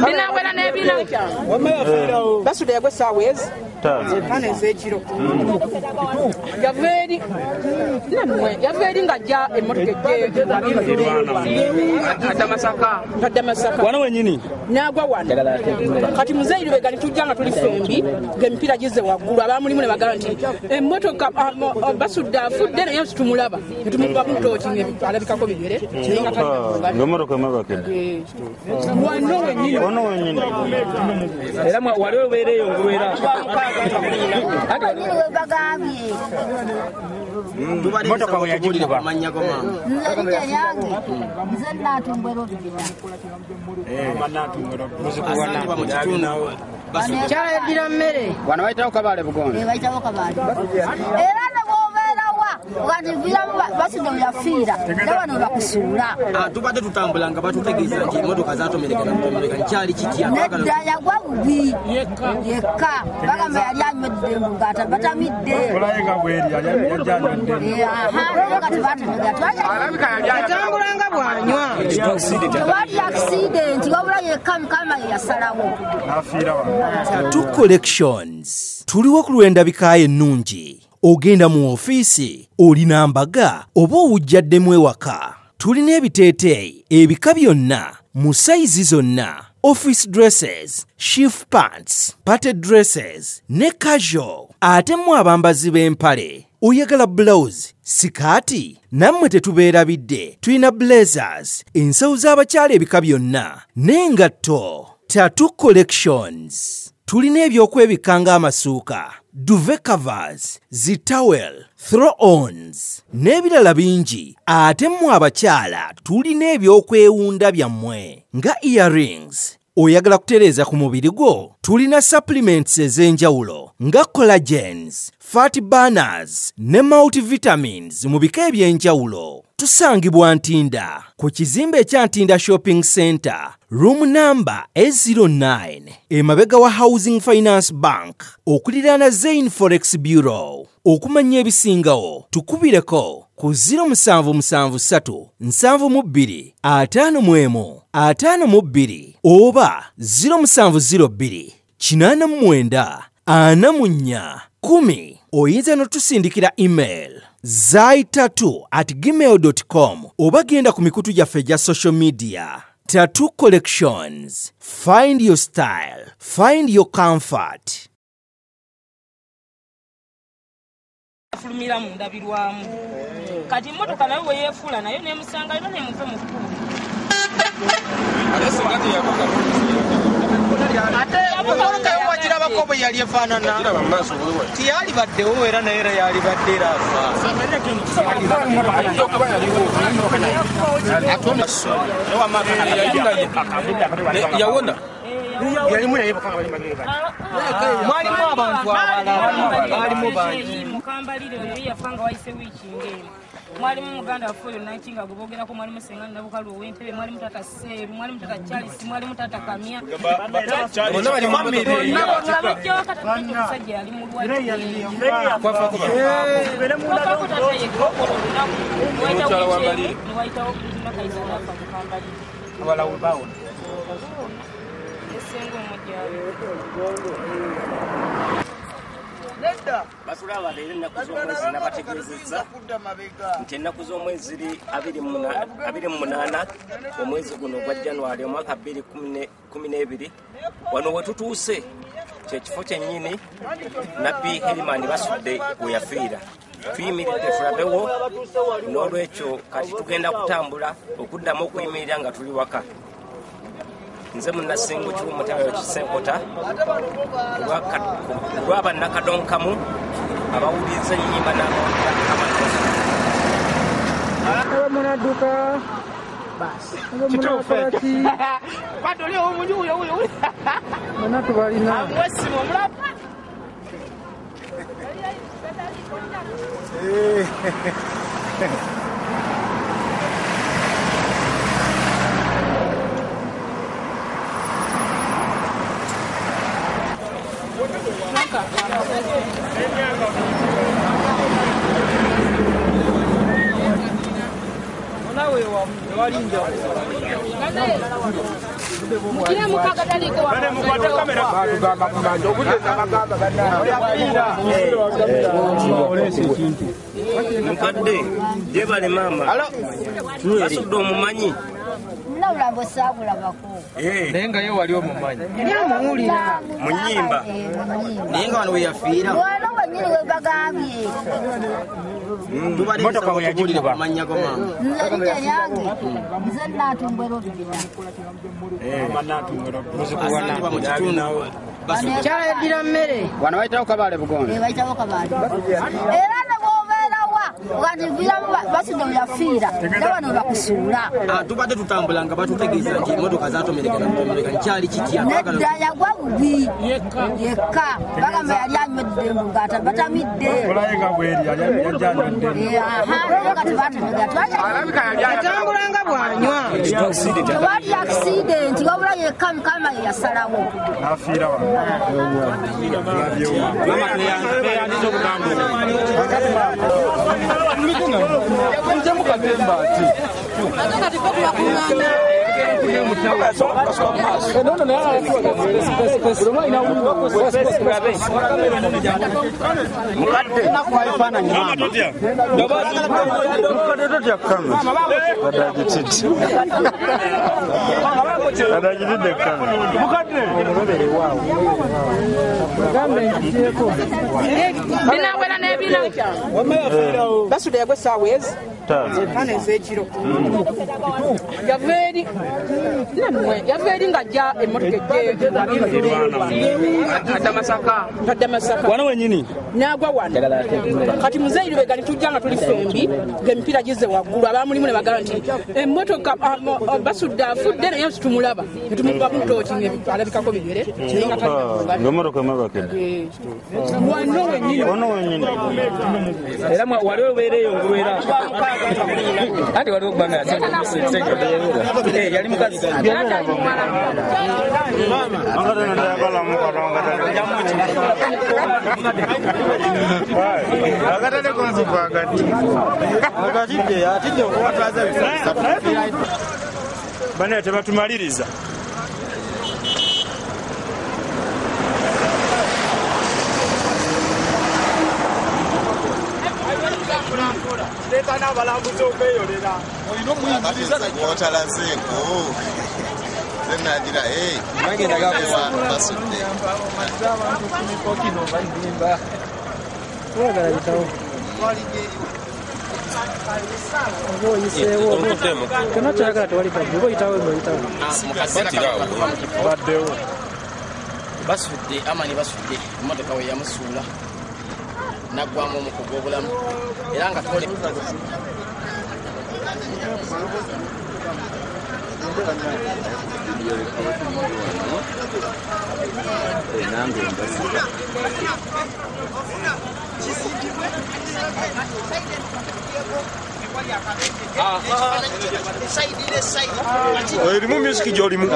Binawera n'ebina. Basudde yagwe essaawa ezi. Ttaano ez'ekiro. Yava eri ng'ajja emmotoka Adda Masaka. Wano wennyini. N'agwa wano. Kati muzeeyi Lubega ne tujja nga tuli fembi ng'emipiira gizze waggulu abaamulimu ne bagamba nti emmotoka Basudde afudde naye tumulaba ne tumukuba ku ttooki ng'alabikako bigere. Ng'emmotoka emabakedde. Wano wennyini. Era wali obeereyo ngulwera. Motoka we yagikuba manya ko mama nze yange nze natumbwero bibita muzikuwana mu kitundu kyala edira mmere wano bayitawo Kabale Bugonde bayitawo Kabale era ne bwobeerawa wakati viramu Basudde yafiira n'abano bakusuula tubadde tutambula nga batutegeeza nti emmotoka zatomerekera nkyali kitya nedda yagwa bubi yekka bagamba yali anywedde ngata batamidde yatambulanga bwanywa tewali accident wabula yekka mukama yeyasalawo Tattoo Collections tuliwo ku lw'endabika ennungi. Ogenda mu ofiisi olina mbaga oba owujjaddemu ewaka. Tulina ebiteeteeyi ebika byonna mu sayizi zonna. Office dresses, chief pants, party dresses ne casual. Ate mu abambazi b'empale oyagala blouse, sikaati nammwe tetubeerabidde. Tulina blazers, ensawo z'abakyala ebika byonna n'engatto. Tattoo Collections tulina ebyokwebikka ng'amasuuka, duvet covers, zitawel, throw-ons n'ebirala bingi. Ate mu abakyala tulina ebyokwewunda byammwe nga earrings. Oyagala kutereeza ku mubiri gwo? Tulina supplements ez'enjawulo nga collagens, fat burners ne multivitamins mu bika eby'enjawulo. Tusangibwa Ntinda ku kizimbe ekya Ntinda Shopping Center, room number A09, emabega wa Housing Finance Bank, okuliraana Zain Forex Bureau. Okumanya ebisingawo tukubireko ku 0773 72 51 52 oba 0702 89 44 10. Oyinza n'otusindikira email zaitattoo@gmail.com oba genda ku mikutu gyaffe gya social media. Tattoo Collections. Find your style. Find your comfort. Fulumira mu ndabirwamu. Kati emmotoka nayo we yeefuula nayo nemusanga era nemuve mu kkulu. ate emmotoka yowagira bakobo yali efaanana tiyali baddewo era naye era yali badde era yawona mwalimu abantu abalala baalimu bangi mukambalire oyo yafanga wayise wiiki ng'emu. Mwalimu muganda waffe oyo nankinga gubogerako mwalimu Sengani Nabukalu ow'Entebbe, mwalimu tata Seeru, mwalimu tata Charles, mwalimu tata Kamya. bonna bali famire Abajjawo kati omusajja yali mulwadde. Niwayitawo Kayisa n'afa mukambalire. abalawe baawona Esenga omujjawe. Basula ababeera ennaku z'omwezi nabategeezezza nti ennaku z'omwezi ziri 28 omwezi guno gwa January omwaka 2012 wano we tutuuse kyekifo kyennyini Nabbi Herimani Basudde we yafiira. Tuyimiridde tulabewo, n'olwekyo kati tugenda kutambula okuddamu okuyimirira nga tuli waka. Nze munnasingo ky'omutayo Kisenkota lwaba nakadonkamu abawuliriza ennyimba n'abawulira amatozi. Munaduka basi kituufu badoli omunyu uyo mana tubalina amwesi omulapa nawe walinja Mukadde jebale mama basudde omumanyi Naulambo saabulabako. naye nga ye wali omumanyi mu nnyimba naye nga wano we yafiira Wano wennyini we bagambye. Motoka we yagikuba. amannya go maama Nze linnya lyange. Nze Naatumbwe Robina. asangibwa mu kitundu Kyayaddira mmere. wano wayitawo kabaale bugonde Bayitawo Kabaale. Era ne bw'obeera wa wakati viramu basudde we yafiira ne wano we bakusuula. tubadde tutambula nga batutegeeza nti emmotoka zatomerekana kyali kitya Nedda yagwa bubi yekka bagamba yali anywedde mu ngata batamidde. Naye nga tebatemegera Yatambulanga bw'anywa. tewali akisidenti wabula yekka Mukama ye yasalawo. Binawera n'ebina. Basudde yagwa essaawa ezi. Ttaano ez'ekiro. Yava eri ng'ajja emmotoka tadde Masaka. wano wenyini N'agwa wano. Kati muzeeyi Lubega ne tujja nga tuli fembi ng'emipiira gizze waggulu abamulimu ne bagamba nti emmotoka basudde afudde naye tumulaba ne tumukuba mu tooki alabikako bigere naye nga talina ng'emmotoka emwebakedde wano wennyini. wano wenyini era wali obeereyo ngulwera ati waliwo kubanga yali mukazi akatale konziku atidde okubatwaza banaye tebatumaliriza leeta n'abalambuzi okweyolera olina omuyigiriza otalazeeko zenagira basudde baddewo basudde amani basudde emmotoka we yamusuula naggwamu omuku gw'obulamu era nga tole erimu musiki gy'olimu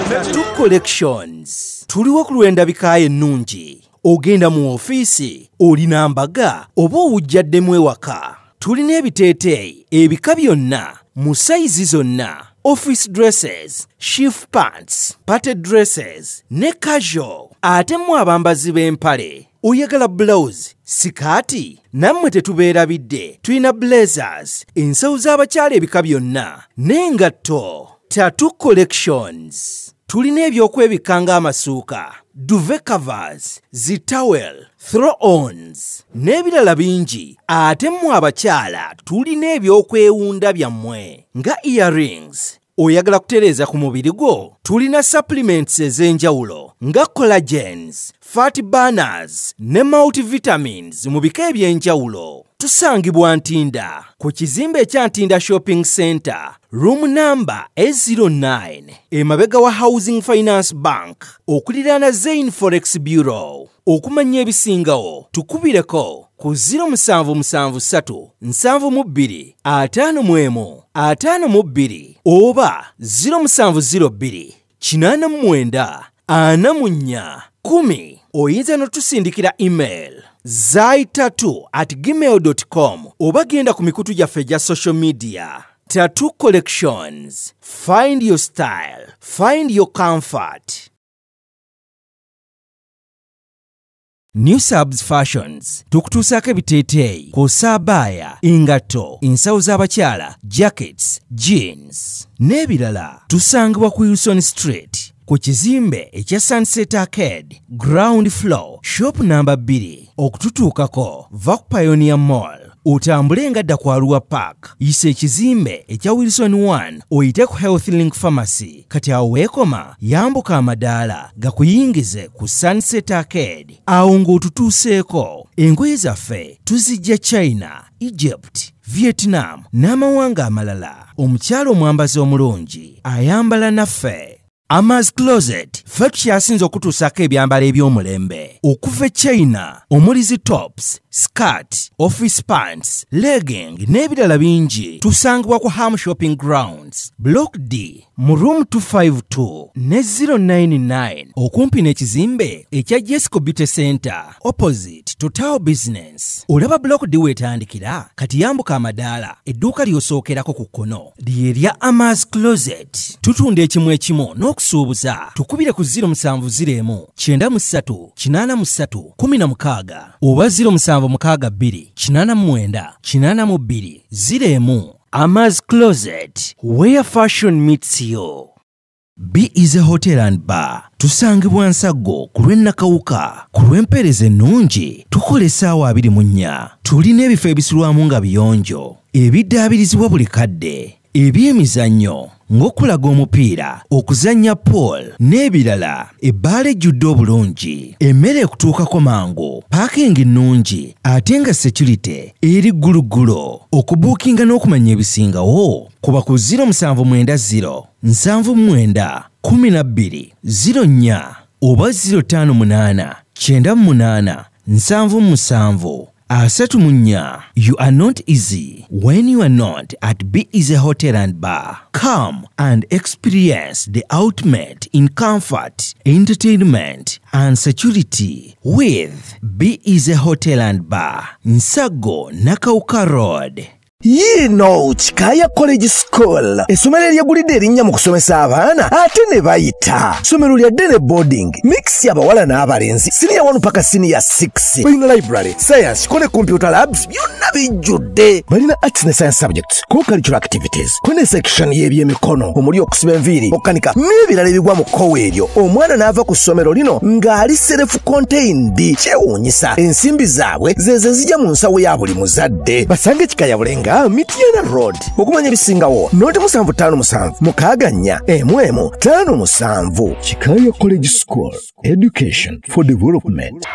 Tattoo Collections tuliwo ku lw'endabika ennungi. Ogenda mu ofiisi olina mbaga oba owujjaddemu ewaka. Tulina ebiteeteeyi ebika byonna mu sayizi zonna, office dresses, shift pants, party dresses ne casual. Ate mu abambazi b'empale oyagala blouse, sikaati, nammwe tetubeerabidde. Tulina blazers, ensawo z'abakyala ebika byonna n'engatto. Tattoo Collections tulina ebyokwebikka ng'amasuuka, duvet covers, zitawel, throw-ons n'ebirala bingi. Ate mmwe abakyala tulina ebyokwewunda byammwe nga earrings. Oyagala kutereeza ku mubiri gwo? Tulina supplements ez'enjawulo nga collagens, fat burners ne multivitamins mu bika eby'enjawulo. Tusangibwa Ntinda ku kizimbe ekya Ntinda Shopping Center, room number A09, emabega wa Housing Finance Bank, okuliraana Zain Forex Bureau. Okumanya ebisingawo tukubireko ku 0773 72 51 52 oba 0702 89 44 oyinza n'otusindikira email zai3@gmail.com oba genda ku mikutu gyaffe gya social media. Tattoo Collections. Find your style. Find your comfort. New Subs Fashions tukutuusaako ebiteeteeyi kw'ossa abaya, engatto, ensawo z'abakyala, jackets, jeans n'ebirala. Tusangibwa ku Wilson Street ku kizimbe ekya Sunset Arcade ground floor shop number 2. Okututuukako va ku Pioneer Mall otambule ngadda ku Arua Park, yisa ekizimbe ekya Wilson 1 oyite ku Health Link Pharmacy. Kati awo weekoma yambuka amadaala gakuyingize ku Sunset Arcade. Awo ng'otutuuseeko. Engoye zaffe tuzijja China, Egypt, Vietnam n'amawanga amalala. Omukyala omwambazi omulungi ayambala naffe. Ama's Closet ffe tukyasinza okutuusaako ebyambalo eby'omulembe okuva China omuli zi tops, skirt, office pants, legging n'ebirala bingi. Tusangibwa ku Ham Shopping Grounds Block D mu room 252 ne 099 okumpi n'ekizimbe ekya Jesco Beauty Center opposite Total Business. Olaba Block D wetandikira kati yambuka amadaala edduuka ly'osookerako ku kkono ly'erya Ama's Closet. Tutunda ekimu ekimu n'okusuubuza. Tukubire ku 0701 93 83 16 oba 0762 89 82 01. Ama's Closet, where fashion meets you. Be Easy Hotel and Bar. Tusangibwa Nsago ku lw'Ennakawuka. Ku lw'empeereza ennungi tukola essaawa 24. Tulina ebifo ebisulwamu nga biyonjo, ebiddaabirizibwa buli kadde, eby'emizannyo ng'okulaga omupiira, okuzannya pool n'ebirala. Ebbaala ejjudde obulungi, emmere ekutuukako mangu, paakingi nnungi ate nga security eri gguluggulo. Okubuukinga n'okumanya ebisingawo kuba ku 0790 79 12 04 oba 058 98 77 34. You are not easy when you are not at Be Easy Hotel and Bar. Come and experience the ultimate in comfort, entertainment and security with Be Easy Hotel and Bar, Nsago, Nakauka Road. Yino Chikaya College School. Essomero eryagulidde erinnya mu kusomesa abaana ate ne bayita. Ssomero lya Dene Boarding. Mix y'abawala n'abalenzi. Senior 1 paka senior 6. Balina library, science, kone computer labs byonna bijjudde. Balina arts ne science subjects, co-curricular activities. Kone section y'ebyemikono, omuli okusiba enviiri, okukanika n'ebirala ebigwa mu kkowe eryo. Omwana n'ava ku ssomero lino ng'ali self-contained. Kyewuunyisa. Ensimbi zaabwe ze zijja mu nsawo ya buli muzadde. Basange Chikaya Bulenga Mitiana Road. Okumanya ebisingawo noti 757 mukaganya emwemu 57. Chikaya College School. Education for development.